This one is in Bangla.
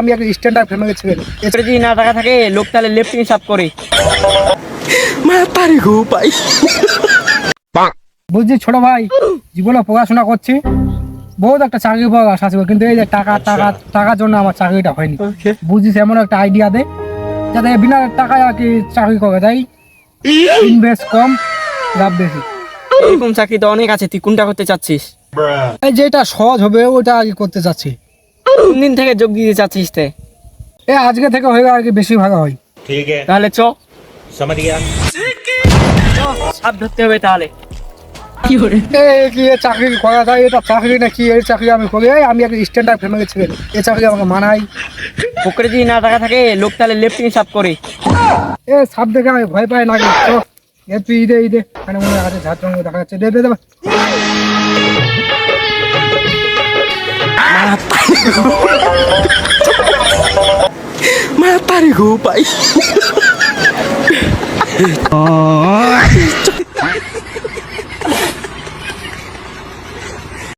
আমি একটা স্ট্যান্ডার্ড ফ্যামিলি ছেলে। এতে যদি না টাকা থাকে লোক তাহলে লেফট হিসাব করে। বুঝছি ছোট ভাই, জীবনে পড়াশোনা করছি, বহুত একটা চাকরি পাওয়ার আশা ছিল, কিন্তু এই যে টাকার জন্য আমার চাকরিটা হয়নি। বুঝছিস, এমন একটা আইডিয়া দে যাতে বিনা টাকায় আর কি চাকরি করে, তাই ইনভেস্ট কম, লাভ বেশি। এরকম চাকরি তো অনেক আছে, তুই কোনটা করতে চাচ্ছিস? এই যেটা সহজ হবে ওইটা আর কি করতে চাচ্ছি। কোন দিন থেকে যোগ দিতে চাচ্ছিস তে? আজকে থেকে হয়ে আর কি বেশি ভালো হয়। তাহলে চ समझ गया। সাপ ধরতে হবে তাহলে। কি এ চাকরি করা যায়? এটা চাকরি না কি? এই চাকরি আমি করি, আমি একটা স্ট্যান্ডার্ড ফ্যামিলি ছেলে, এই চাকরি আমাকে মানাই। পকেটে যদি না টাকা থাকে লোক তাহলে লেফট হিসাব করে। সাপ দেখে আমি ভয় পাই না। তুই ঈদে মানে মনে হয় ঝাড় দেখা যাচ্ছে, দে দে দে। মারা পারি গো ভাই।